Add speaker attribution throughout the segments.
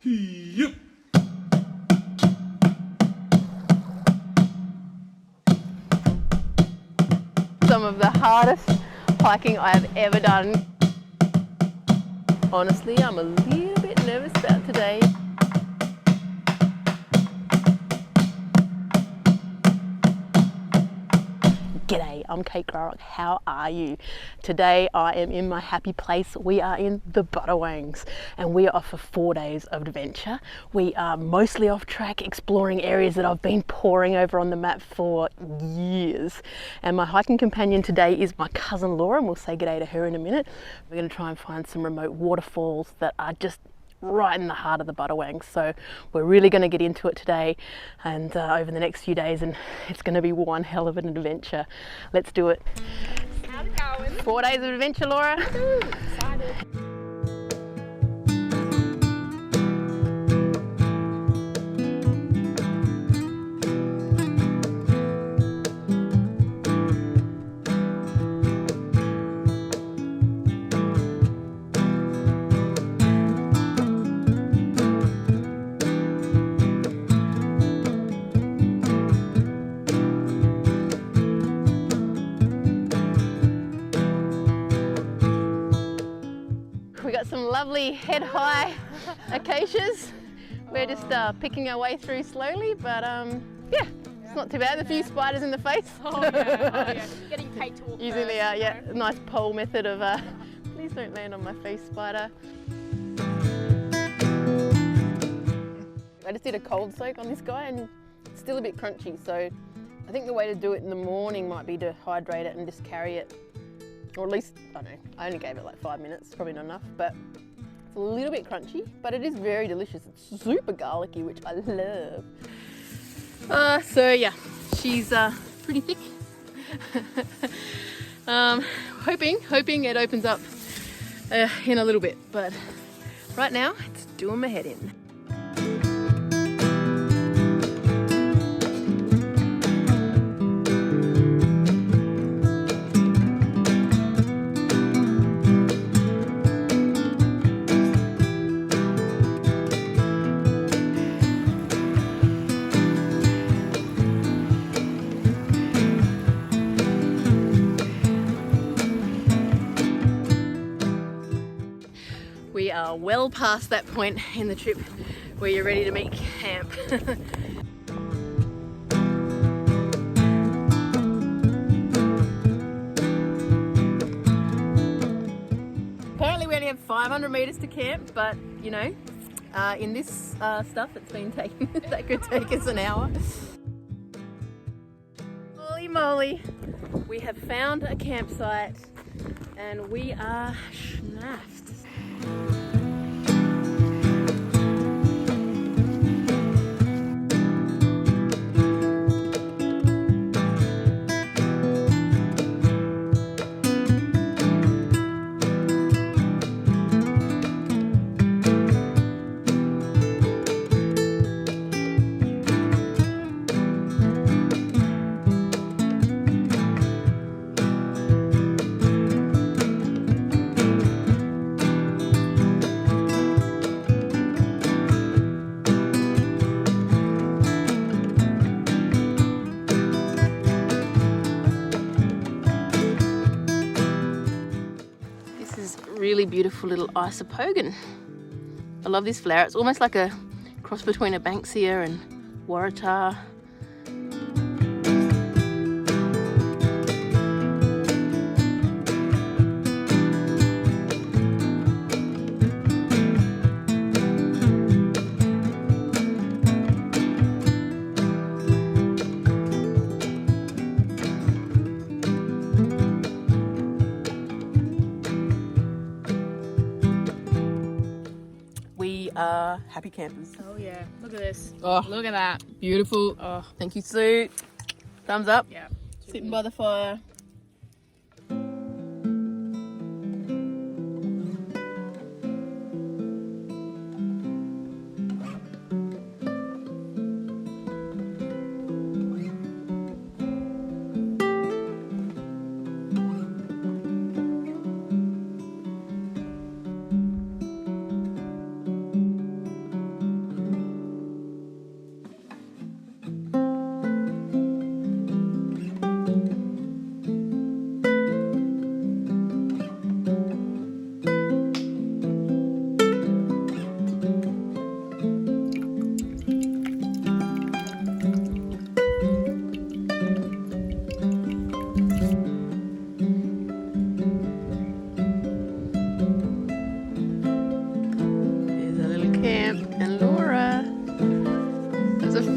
Speaker 1: Yep.
Speaker 2: Some of the hardest hiking I have ever done. Honestly, I'm a little bit nervous about today. G'day, I'm Kate Grarock. How are you? Today I am in my happy place. We are in the Budawangs and we are off for 4 days of adventure. We are mostly off track, exploring areas that I've been poring over on the map for years. And my hiking companion today is my cousin Laura, and we'll say g'day to her in a minute. We're going to try and find some remote waterfalls that are just right in the heart of the Budawangs. So we're really going to get into it today and over the next few days, and it's going to be one hell of an adventure. Let's do it.
Speaker 3: How's it going?
Speaker 2: 4 days of adventure, Laura.
Speaker 3: Excited.
Speaker 2: We got some lovely head-high acacias. We're just picking our way through slowly, but yeah, it's not too bad. A few spiders in the face.
Speaker 3: Oh yeah. Getting Kate to walk
Speaker 2: Using
Speaker 3: first,
Speaker 2: the nice pole method of please don't land on my face, spider. I just did a cold soak on this guy and it's still a bit crunchy, so I think the way to do it in the morning might be to hydrate it and just carry it. Or at least, I don't know, I only gave it like 5 minutes, probably not enough, but it's a little bit crunchy, but it is very delicious. It's super garlicky, which I love. So yeah, she's pretty thick. Hoping it opens up in a little bit, but right now it's doing my head in. We are well past that point in the trip where you're ready to meet camp. Apparently we only have 500 meters to camp, but you know, in this stuff it's been taking, that could take us an hour. Holy moly, we have found a campsite and we are schnaffed. Really beautiful little isopogon. I love this flower. It's almost like a cross between a banksia and waratah. Happy campers.
Speaker 3: Oh yeah, look at this.
Speaker 2: Oh,
Speaker 3: Look at that.
Speaker 2: beautiful. Oh, thank you, Sue. Thumbs up.
Speaker 3: Yeah.
Speaker 2: Sitting by the fire.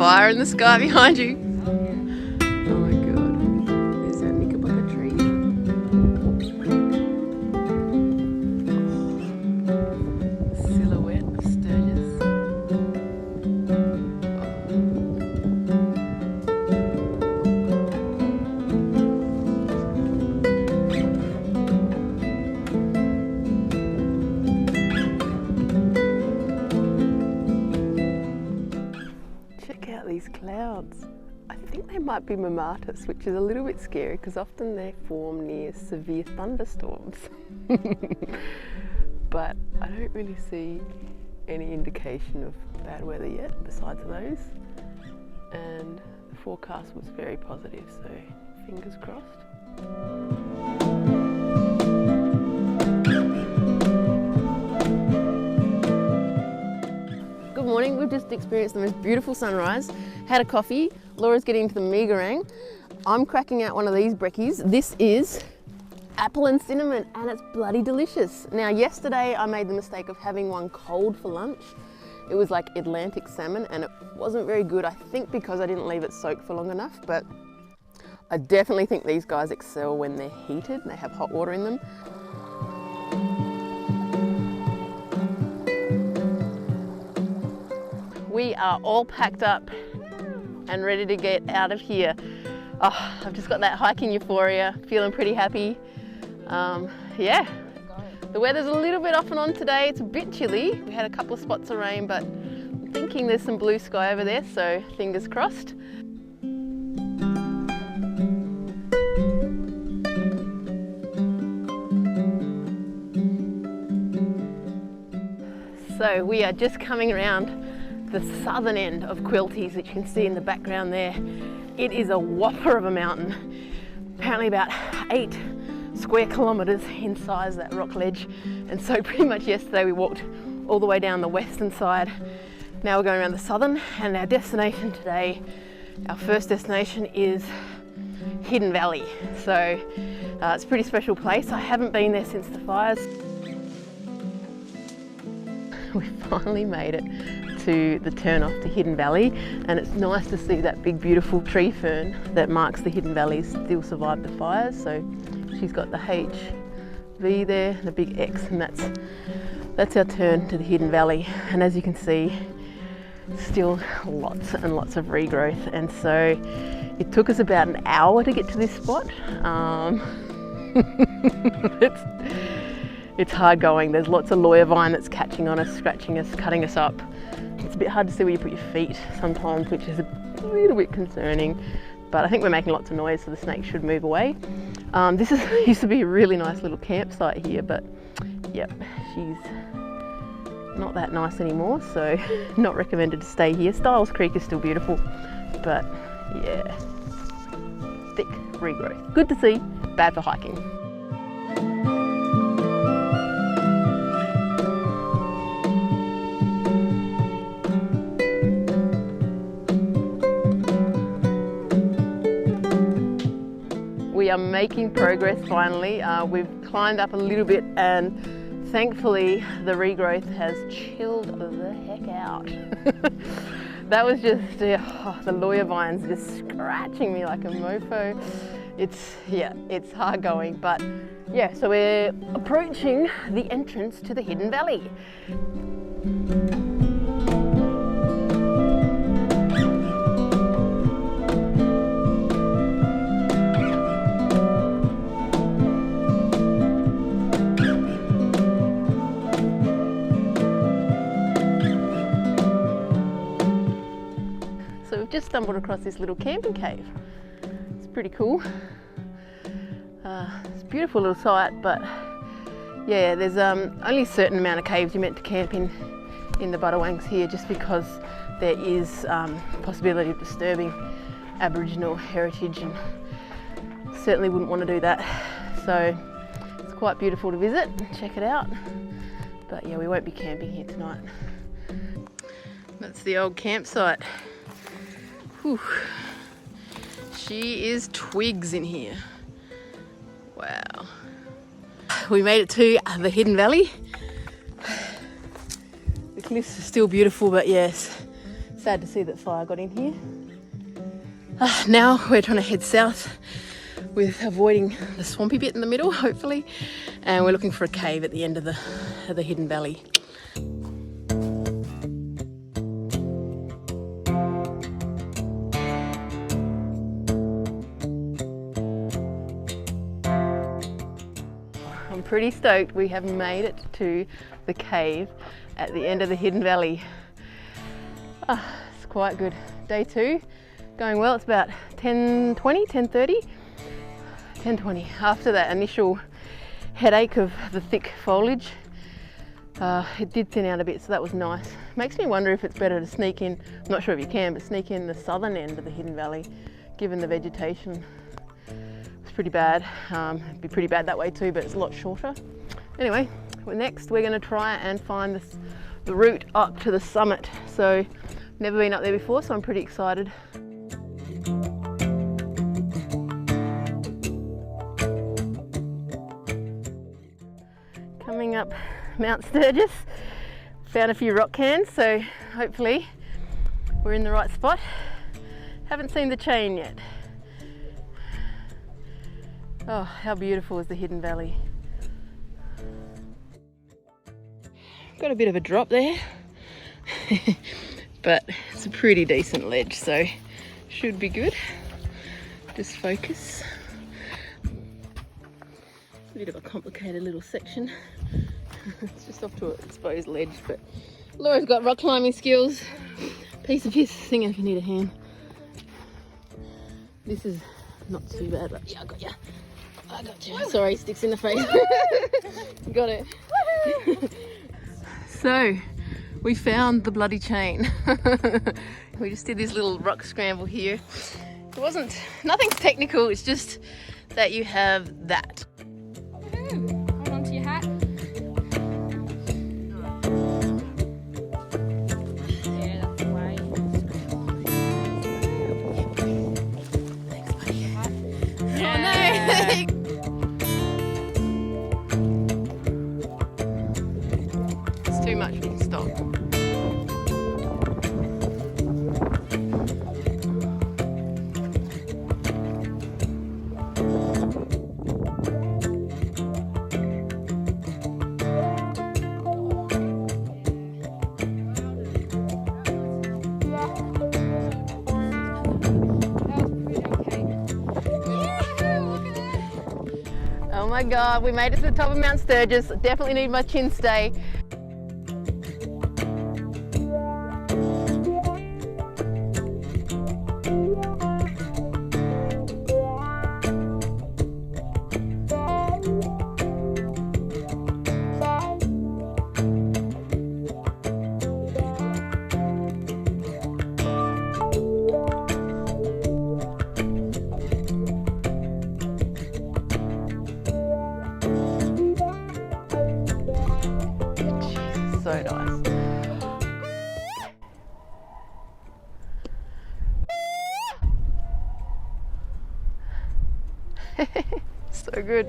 Speaker 2: fire in the sky behind you. Oh my god. There's that knickerbocker tree. Silhouette of Sturgiss. Check out these clouds. I think they might be mammatus, which is a little bit scary because often they form near severe thunderstorms. But I don't really see any indication of bad weather yet besides those. And the forecast was very positive, so fingers crossed. Good morning, we've just experienced the most beautiful sunrise, had a coffee, Laura's getting into the megarang. I'm cracking out one of these brekkies. This is apple and cinnamon and it's bloody delicious. Now yesterday I made the mistake of having one cold for lunch. It was like Atlantic salmon and it wasn't very good, I think because I didn't leave it soak for long enough, but I definitely think these guys excel when they're heated and they have hot water in them. We are all packed up and ready to get out of here. Oh, I've just got that hiking euphoria, feeling pretty happy. Yeah, the weather's a little bit off and on today. It's a bit chilly. We had a couple of spots of rain, but I'm thinking there's some blue sky over there, so fingers crossed. So we are just coming around the southern end of Quiltys, which you can see in the background there. It is a whopper of a mountain, apparently about 8 square kilometres in size, that rock ledge. And so pretty much yesterday we walked all the way down the western side. Now we're going around the southern, and our destination today, our first destination is Hidden Valley. So it's a pretty special place. I haven't been there since the fires. We finally made it to the turn off to Hidden Valley, and it's nice to see that big beautiful tree fern that marks the Hidden Valley still survived the fires. So she's got the HV there, the big X, and that's our turn to the Hidden Valley. And as you can see, still lots and lots of regrowth, and so it took us about an hour to get to this spot. It's hard going. There's lots of lawyer vine that's catching on us, scratching us, cutting us up. It's a bit hard to see where you put your feet sometimes, which is a little bit concerning, but I think we're making lots of noise, so the snakes should move away. This used to be a really nice little campsite here, but yep, she's not that nice anymore, so not recommended to stay here. Styles Creek is still beautiful, but yeah, thick regrowth. Good to see, bad for hiking. We are making progress finally. We've climbed up a little bit and thankfully the regrowth has chilled the heck out. That was just, the lawyer vines just scratching me like a mofo. It's hard going, but yeah, so we're approaching the entrance to the Hidden Valley. Just stumbled across this little camping cave. It's pretty cool. It's a beautiful little site, but yeah, there's only a certain amount of caves you're meant to camp in the Budawangs here, just because there is possibility of disturbing Aboriginal heritage, and certainly wouldn't want to do that. So it's quite beautiful to visit, check it out. But yeah, we won't be camping here tonight. That's the old campsite. Whew. She is twigs in here. Wow. We made it to the Hidden Valley. The cliffs are still beautiful, but yes, Sad to see that fire got in here. Now we're trying to head south with avoiding the swampy bit in the middle, hopefully, and we're looking for a cave at the end of the hidden valley. I'm pretty stoked we have made it to the cave at the end of the hidden valley. It's quite good. Day 2, going well. It's about 10:20, 10:30, 10:20. After that initial headache of the thick foliage, it did thin out a bit, so that was nice. Makes me wonder if it's better to sneak in, I'm not sure if you can, but sneak in the southern end of the hidden valley, given the vegetation. It's pretty bad. It'd be pretty bad that way too, but it's a lot shorter. Anyway, next we're going to try and find the route up to the summit. So, never been up there before, so I'm pretty excited. Coming up Mount Sturgiss, found a few rock cairns, so hopefully we're in the right spot. Haven't seen the chain yet. Oh, how beautiful is the hidden valley. Got a bit of a drop there, but it's a pretty decent ledge, so should be good. Just focus. A bit of a complicated little section. It's just off to an exposed ledge, but Laura's got rock climbing skills. Piece of his thing if you need a hand. This is not too bad, but yeah, I got you. I got you. Sorry, sticks in the face. Got it. So, we found the bloody chain. We just did this little rock scramble here. It nothing's technical, it's just that you have that.
Speaker 3: Hold on to your hat. Yeah, that's the way.
Speaker 2: Thanks, buddy.
Speaker 3: Yeah.
Speaker 2: Oh no! It's too much, we can stop. Oh my god, we made it to the top of Mount Sturgiss. Definitely need my chin stay. So nice. So good.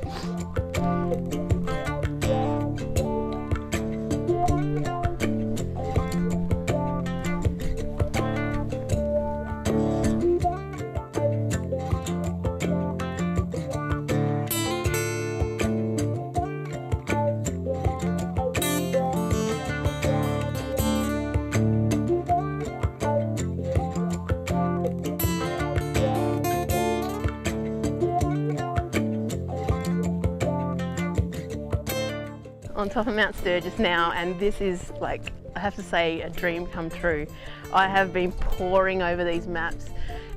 Speaker 2: On top of Mount Sturgiss now, and this is, like, I have to say, a dream come true. I have been poring over these maps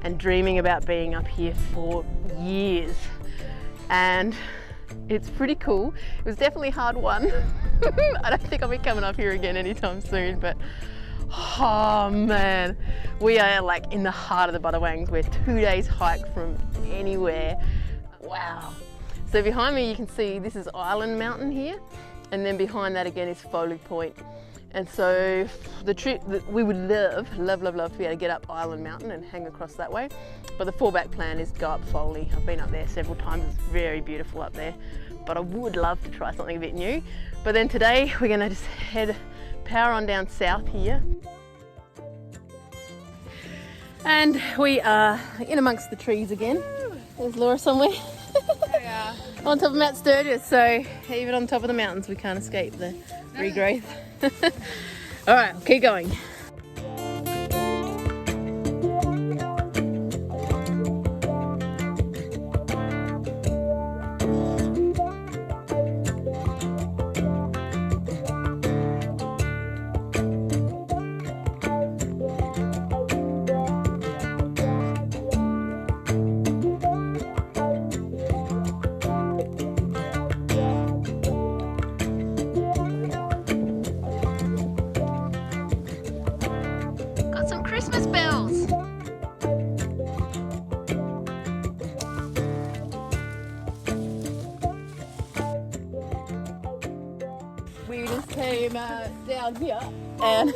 Speaker 2: and dreaming about being up here for years, and it's pretty cool. It was definitely hard won. I don't think I'll be coming up here again anytime soon, but oh man, we are like in the heart of the Budawangs. We're 2 days hike from anywhere. Wow. So behind me you can see this is Island Mountain here, and then behind that again is Foley Point. And so the trip that we would love to be able to get up Island Mountain and hang across that way. But the fallback plan is to go up Foley. I've been up there several times, it's very beautiful up there. But I would love to try something a bit new. But then today we're gonna just power on down south here. And we are in amongst the trees again. There's Laura somewhere.
Speaker 3: Yeah.
Speaker 2: On top of Mount Sturgiss, so even on top of the mountains we can't escape the regrowth. Alright, keep going. Christmas bells. We just came down here and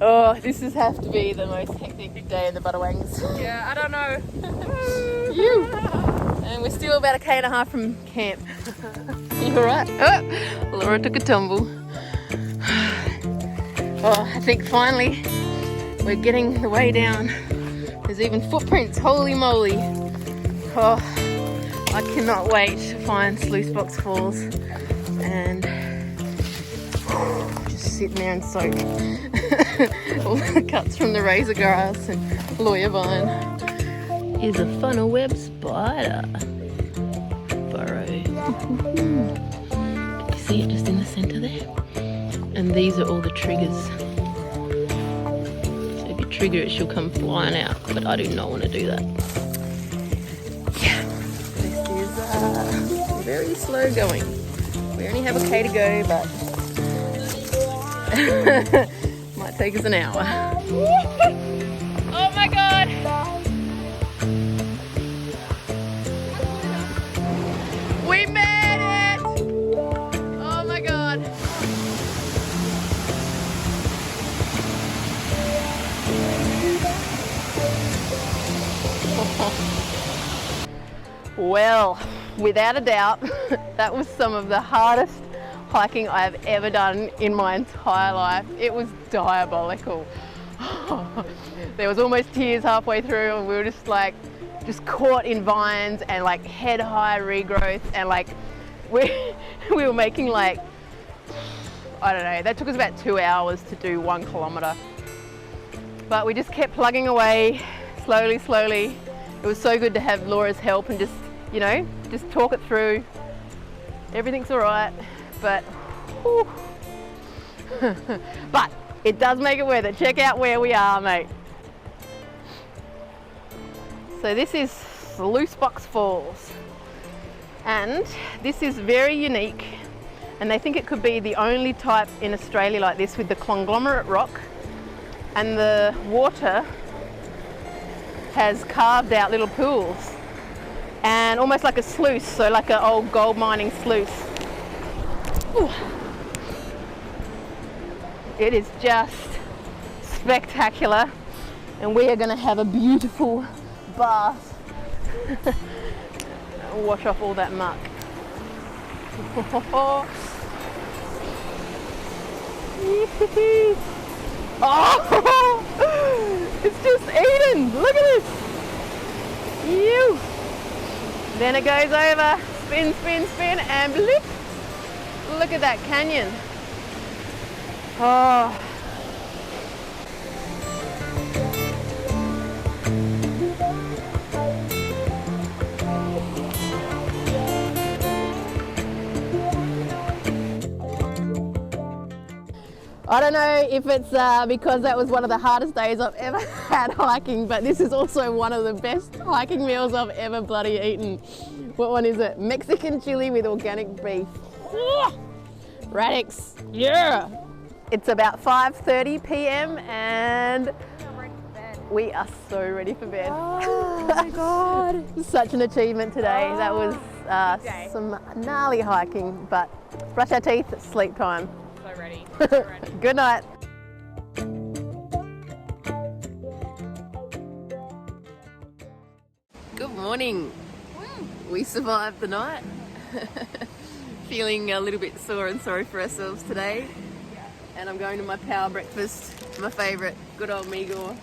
Speaker 2: oh, this has have to be the most hectic day in the Budawangs.
Speaker 3: Yeah, I don't know.
Speaker 2: And we're still about 1.5 k's from camp. You alright? Oh, Laura took a tumble. Oh, I think finally we're getting the way down. There's even footprints, holy moly. Oh, I cannot wait to find Sluice Falls and just sit there and soak all the cuts from the razor grass and lawyer vine. Here's a funnel web spider burrow. Can you see it just in the centre there? And these are all the triggers. So if you trigger it, she'll come flying out, but I do not want to do that. Yeah, this is very slow going. We only have 1 k to go, but might take us an hour. Oh my god! We made it! Oh my god! Well, without a doubt, that was some of the hardest hiking I have ever done in my entire life. It was diabolical. There was almost tears halfway through and we were just caught in vines and like head high regrowth, and like we were making like, I don't know, that took us about 2 hours to do 1 kilometre. But we just kept plugging away slowly. It was so good to have Laura's help and just, you know, just talk it through. Everything's all right, but whew. But it does make it worth it. Check out where we are, mate. So this is Zpacks Falls, and this is very unique, and they think it could be the only type in Australia like this, with the conglomerate rock, and the water has carved out little pools and almost like a sluice, so like an old gold mining sluice. Ooh. It is just spectacular, and we are going to have a beautiful bath and wash off all that muck. Oh, it's just Eden. Look at this. Ew. Then it goes over, spin, and blip. Look at that canyon. Oh. I don't know if it's because that was one of the hardest days I've ever had hiking, but this is also one of the best hiking meals I've ever bloody eaten. What one is it? Mexican chili with organic beef. Radix, yeah! It's about 5:30 p.m. and we are so ready for bed.
Speaker 3: Oh my god.
Speaker 2: Such an achievement today. That was some gnarly hiking, but brush our teeth, sleep time.
Speaker 3: So ready.
Speaker 2: Good night. Good morning. We survived the night. Feeling a little bit sore and sorry for ourselves today. And I'm going to my power breakfast, my favourite, good old Meagor.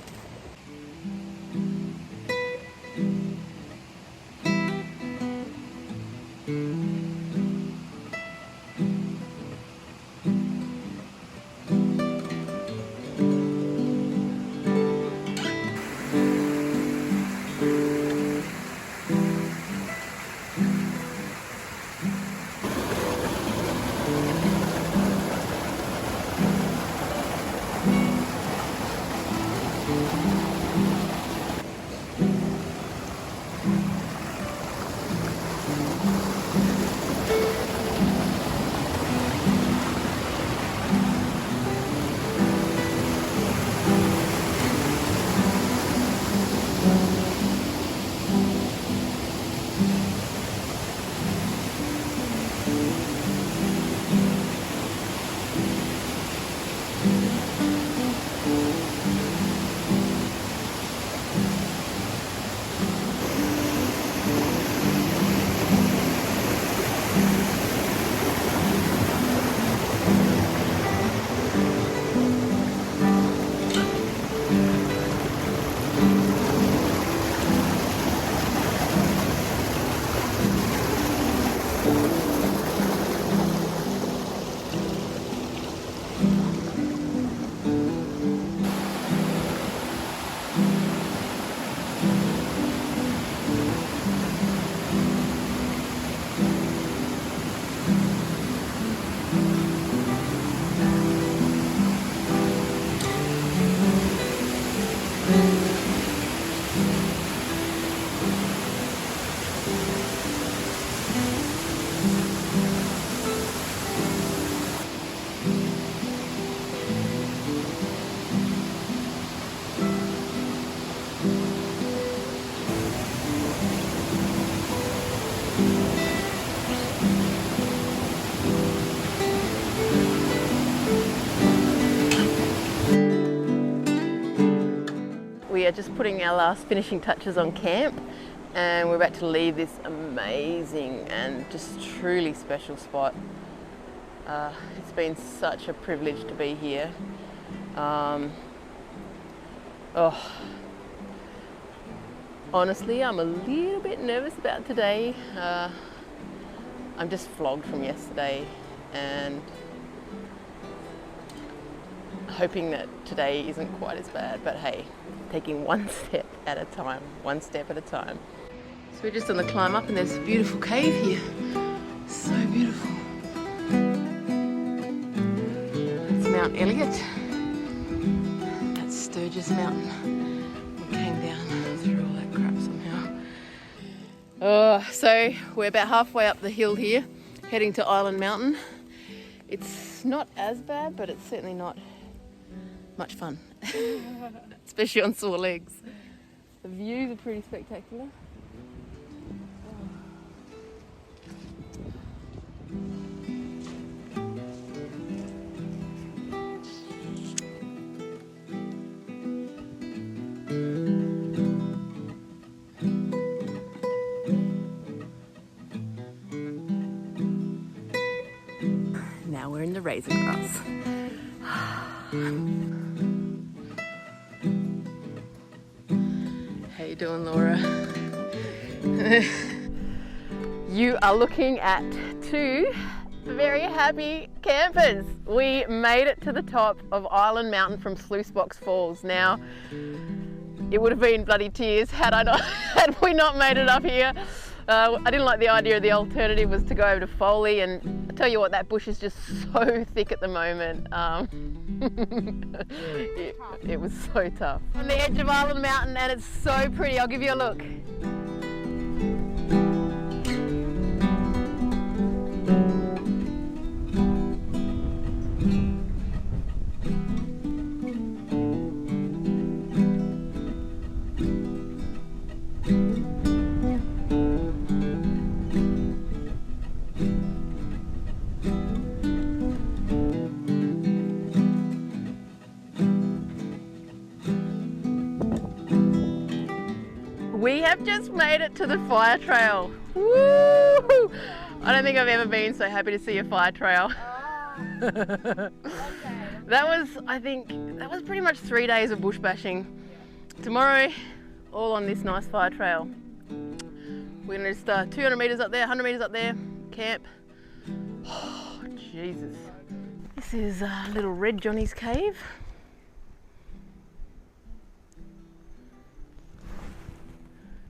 Speaker 2: We are just putting our last finishing touches on camp, and we're about to leave this amazing and just truly special spot. It's been such a privilege to be here. Honestly, I'm a little bit nervous about today. I'm just flogged from yesterday and hoping that today isn't quite as bad, but hey, taking one step at a time, one step at a time. So we're just on the climb up and there's a beautiful cave here. So beautiful. It's Mount Elliot. That's Sturgiss Mountain. We came down through all that crap somehow. So we're about halfway up the hill here, heading to Island Mountain. It's not as bad, but it's certainly not much fun, especially on sore legs. The views are pretty spectacular. Now we're in the razor grass. How you doing, Laura? You are looking at two very happy campers. We made it to the top of Island Mountain from Sluice Falls. Now, it would have been bloody tears had we not made it up here. I didn't like the idea. The alternative was to go over to Foley, and I tell you what, that bush is just so thick at the moment. It was so tough. On the edge of Island Mountain, and it's so pretty. I'll give you a look. We have just made it to the fire trail. Woo! I don't think I've ever been so happy to see a fire trail. That was, I think, that was pretty much 3 days of bush bashing. Tomorrow, all on this nice fire trail. We're gonna just 200 meters up there, 100 meters up there, camp. Oh, Jesus. This is little Red Johnny's cave.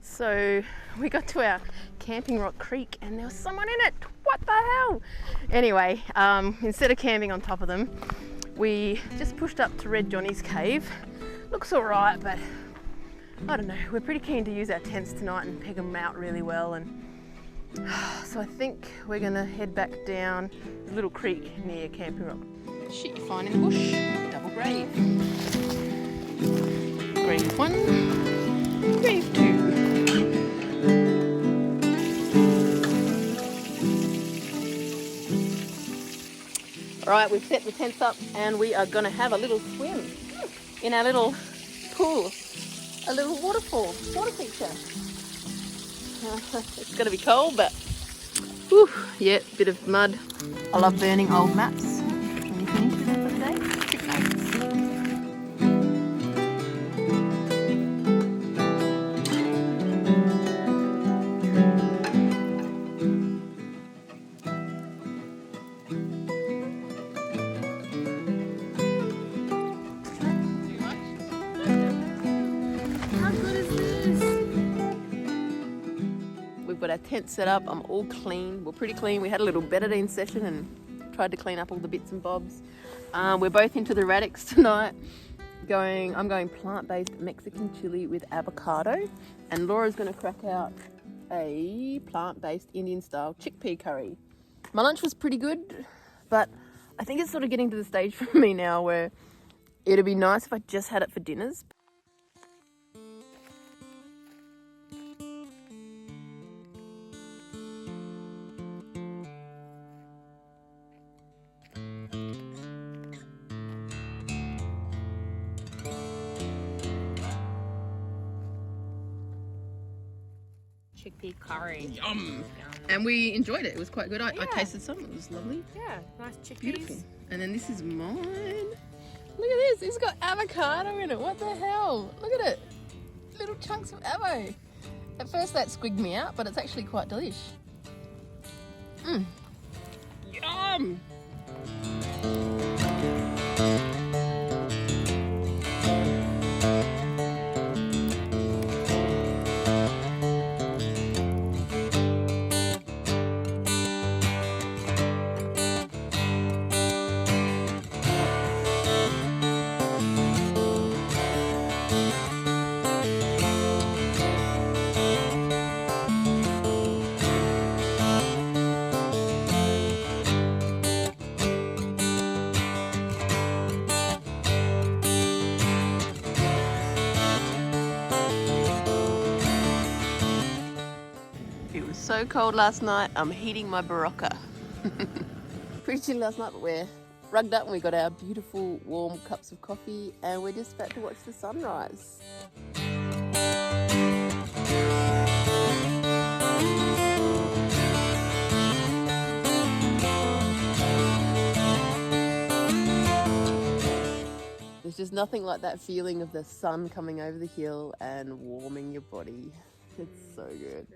Speaker 2: So we got to our camping rock creek and there was someone in it. What the hell? Anyway, instead of camping on top of them, we just pushed up to Red Johnny's cave. Looks all right, but I don't know. We're pretty keen to use our tents tonight and peg them out really well, and so I think we're gonna head back down a little creek near Camping Rock. Shit you find in the bush, double grave. Grave 1, grave 2. Alright, we've set the tents up and we are gonna have a little swim in our little pool. A little waterfall, water feature. It's gonna be cold, but whew, yeah, bit of mud. I love burning old maps. When you finish with them for the day, trick notes. We've got our tent set up. I'm all clean. We're pretty clean. We had a little betadine session and tried to clean up all the bits and bobs. We're both into the radix tonight. I'm going plant-based Mexican chili with avocado, and Laura's going to crack out a plant-based Indian-style chickpea curry. My lunch was pretty good, but I think it's sort of getting to the stage for me now where it'd be nice if I just had it for dinners.
Speaker 3: Chickpea curry.
Speaker 2: Yum! And we enjoyed it. It was quite good. I tasted some. It was lovely.
Speaker 3: Yeah, nice chickpeas.
Speaker 2: Beautiful. And then this is mine. Look at this. It's got avocado in it. What the hell? Look at it. Little chunks of avo. At first that squigged me out, but it's actually quite delish. Mmm. Yum! So cold last night, I'm heating my Barocca. Pretty chilly last night, but we're rugged up and we got our beautiful warm cups of coffee and we're just about to watch the sunrise. There's just nothing like that feeling of the sun coming over the hill and warming your body. It's so good.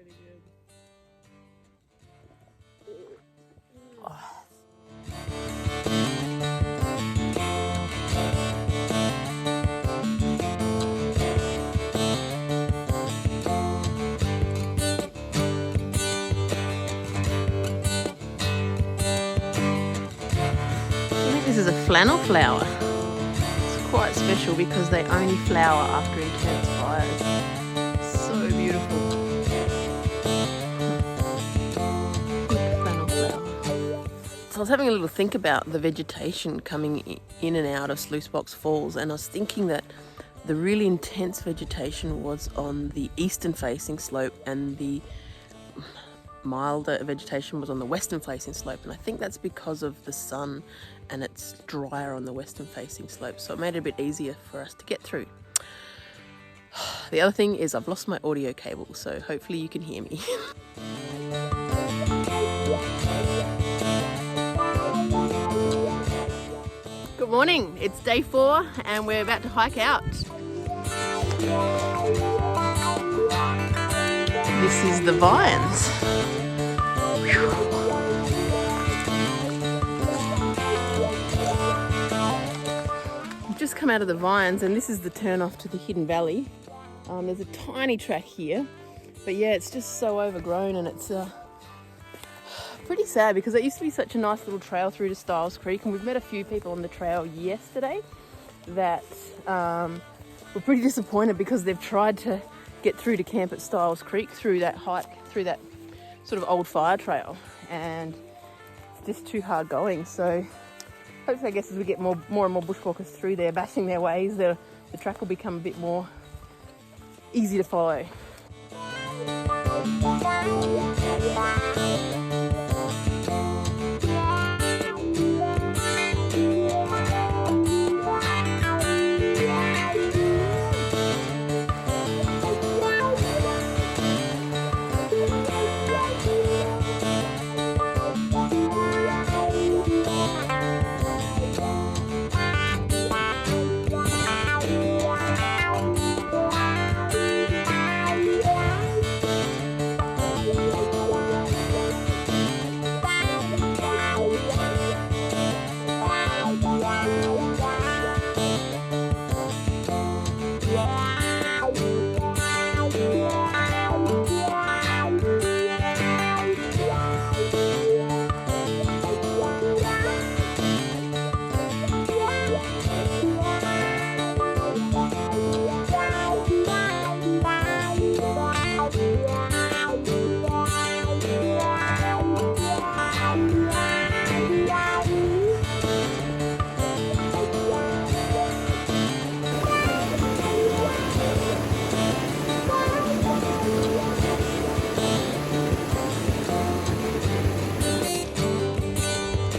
Speaker 2: This is a flannel flower. It's quite special because they only flower after intense fires. So beautiful. Flannel flower. So I was having a little think about the vegetation coming in and out of Zpacks Falls, and I was thinking that the really intense vegetation was on the eastern facing slope and the milder vegetation was on the western facing slope, and I think that's because of the sun and it's drier on the western facing slope, so it made it a bit easier for us to get through. The other thing is I've lost my audio cable, so hopefully you can hear me. Good morning, it's day 4 and we're about to hike out. This is the vines. We've just come out of the vines and this is the turn off to the hidden valley. There's a tiny track here, but yeah, it's just so overgrown and it's pretty sad because it used to be such a nice little trail through to Styles Creek, and we've met a few people on the trail yesterday that we're pretty disappointed because they've tried to get through to camp at Styles Creek through that hike, through that sort of old fire trail, and it's just too hard going. So hopefully, I guess, as we get more and more bushwalkers through there, bashing their ways, the track will become a bit more easy to follow.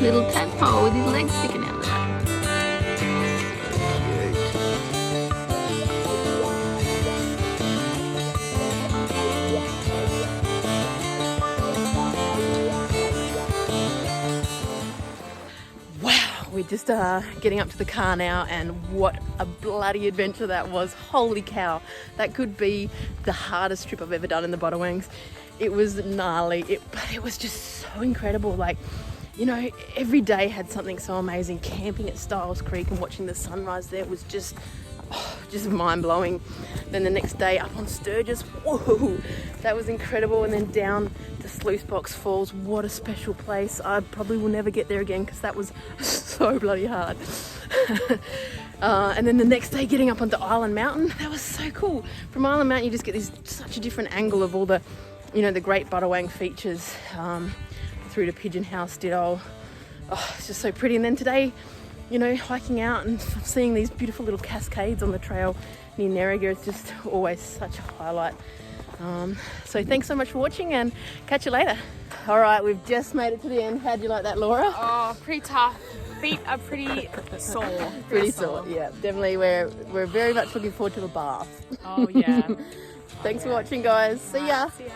Speaker 3: Little tadpole with his legs sticking out there.
Speaker 2: Wow, we're just getting up to the car now, and what a bloody adventure that was. Holy cow, that could be the hardest trip I've ever done in the Budawangs. It was gnarly, but it was just so incredible. Like, you know, every day had something so amazing. Camping at Styles Creek and watching the sunrise there was just mind-blowing. Then the next day up on Sturgiss, whoa, that was incredible. And then down to Sluice Falls, what a special place. I probably will never get there again because that was so bloody hard. And then the next day getting up onto Island Mountain, that was so cool. From Island Mountain you just get such a different angle of all the, you know, the great Budawang features. Through to Pigeon House Ditto. Oh, it's just so pretty. And then today, you know, hiking out and seeing these beautiful little cascades on the trail near Nerriga is just always such a highlight. So thanks so much for watching, and catch you later. All right, we've just made it to the end. How'd you like that, Laura?
Speaker 3: Oh, pretty tough. Feet are pretty sore.
Speaker 2: Pretty sore, yeah, definitely. We're very much looking forward to the bath.
Speaker 3: Oh yeah.
Speaker 2: Thanks for watching, guys. See ya.
Speaker 3: See ya.